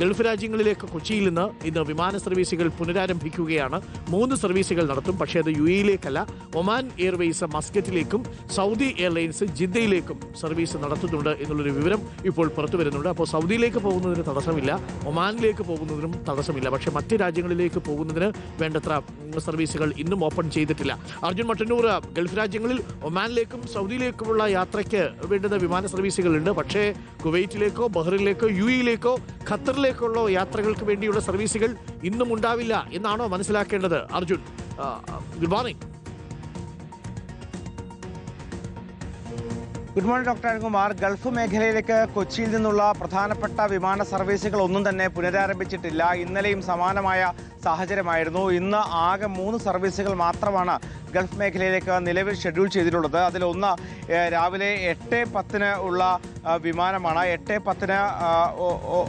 Gulf രാജ്യങ്ങളിലേക്ക് കൊച്ചിയിൽ നിന്ന് ഇന്ന് വിമാന സർവീസുകൾ പുനരാരംഭിക്കുകയാണ്. 3 സർവീസുകൾ നടത്തും. പക്ഷേ അത് UAE-ലേക്കല്ല. ഒമാൻ എയർവേസ് മസ്കറ്റിലേക്കും സൗദി എയർലൈൻസ് ജിദ്ദയിലേക്കും സർവീസ് നടത്തുന്നുണ്ട് എന്നുള്ളൊരു വിവരം ഇപ്പോൾ പുറത്തു വരുന്നുണ്ട്. അപ്പോൾ സൗദിയിലേക്ക് പോകുന്നതിന് തടസ്സമില്ല, ഒമാനിലേക്ക് പോകുന്നതിനും തടസ്സമില്ല. പക്ഷേ മറ്റ് രാജ്യങ്ങളിലേക്ക് പോകുന്നതിന് വേണ്ടത്ര സർവീസുകൾ ഇന്നും ഓപ്പൺ ചെയ്തിട്ടില്ല. അർജുൻ മട്ടന്നൂർ, ഗൾഫ് രാജ്യങ്ങളിൽ ഒമാനിലേക്കും സൗദിയിലേക്കുമുള്ള യാത്രയ്ക്ക് വേണ്ടുന്ന വിമാന സർവീസുകളുണ്ട്. പക്ഷേ കുവൈറ്റിലേക്കോ ബഹ്റിനിലേക്കോ UAE-യിലേക്കോ ഖത്തറിലേക്കുള്ള യാത്രകൾക്ക് വേണ്ടിയുള്ള സർവീസുകൾ ഇന്നും ഉണ്ടാവില്ല എന്നാണോ മനസ്സിലാക്കേണ്ടത്? Arjun, good morning. Good morning doctor Arunkumar. Gulf മേഖലയിലേക്ക് കൊച്ചിയിൽ നിന്നുള്ള പ്രധാനപ്പെട്ട വിമാന സർവീസുകൾ ഒന്നും തന്നെ പുനരാരംഭിച്ചിട്ടില്ല. ഇന്നലെയും സമാനമായ സാഹചര്യമായിരുന്നു. ഇന്ന് ആകെ 3 സർവീസുകൾ മാത്രമാണ് ഗൾഫ് മേഖലയിലേക്ക് നിലവിൽ ഷെഡ്യൂൾ ചെയ്തിട്ടുള്ളത്. അതിലൊന്ന് രാവിലെ 8:10 ഉള്ള വിമാനമാണ്. 8:10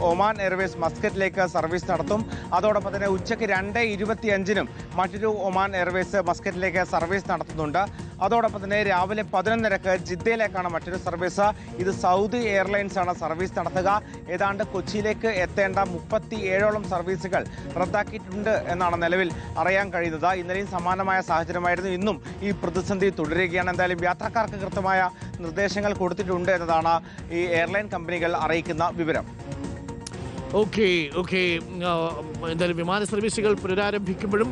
ഒമാൻ എയർവേസ് മസ്കറ്റിലേക്ക് സർവീസ് നടത്തും. അതോടൊപ്പം തന്നെ ഉച്ചയ്ക്ക് 2:25 മറ്റൊരു ഒമാൻ എയർവേസ് മസ്കറ്റിലേക്ക് സർവീസ് നടത്തുന്നുണ്ട്. അതോടൊപ്പം തന്നെ രാവിലെ 11:30 ജിദ്ദയിലേക്കാണ് മറ്റൊരു സർവീസ്. ഇത് സൗദി എയർലൈൻസ് ആണ് സർവീസ് നടത്തുക. ഏതാണ്ട് കൊച്ചിയിലേക്ക് എത്തേണ്ട 37ഓളം സർവീസുകൾ റദ്ദാക്കിയിട്ടുണ്ട് എന്നാണ് നിലവിൽ അറിയാൻ കഴിയുന്നത്. ഇന്നലെയും സമാനമായ സാഹചര്യമായിരുന്നു. ഇന്നും ഈ പ്രതിസന്ധി തുടരുകയാണ്. എന്തായാലും യാത്രക്കാർക്ക് കൃത്യമായ നിർദ്ദേശങ്ങൾ കൊടുത്തിട്ടുണ്ട് എന്നതാണ് ഈ എയർലൈൻ കമ്പനികൾ അറിയിക്കുന്ന വിവരം. ഓക്കെ. എന്തായാലും വിമാന സർവീസുകൾ പുനരാരംഭിക്കുമ്പോഴും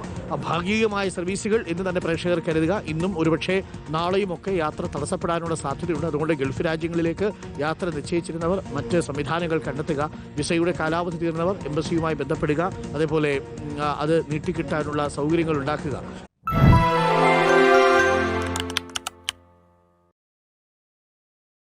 ഭാഗികമായ സർവീസുകൾ എന്ന് തന്നെ പ്രേക്ഷകർ കരുതുക. ഇന്നും ഒരുപക്ഷെ നാളെയും ഒക്കെ യാത്ര തടസ്സപ്പെടാനുള്ള സാധ്യതയുണ്ട്. അതുകൊണ്ട് ഗൾഫ് രാജ്യങ്ങളിലേക്ക് യാത്ര നിശ്ചയിച്ചിരുന്നവർ മറ്റ് സംവിധാനങ്ങൾ കണ്ടെത്തുക. വിസയുടെ കാലാവധി തീർന്നവർ എംബസിയുമായി ബന്ധപ്പെടുക. അതേപോലെ അത് നീട്ടിക്കിട്ടാനുള്ള സൗകര്യങ്ങൾ ഉണ്ടാക്കുക.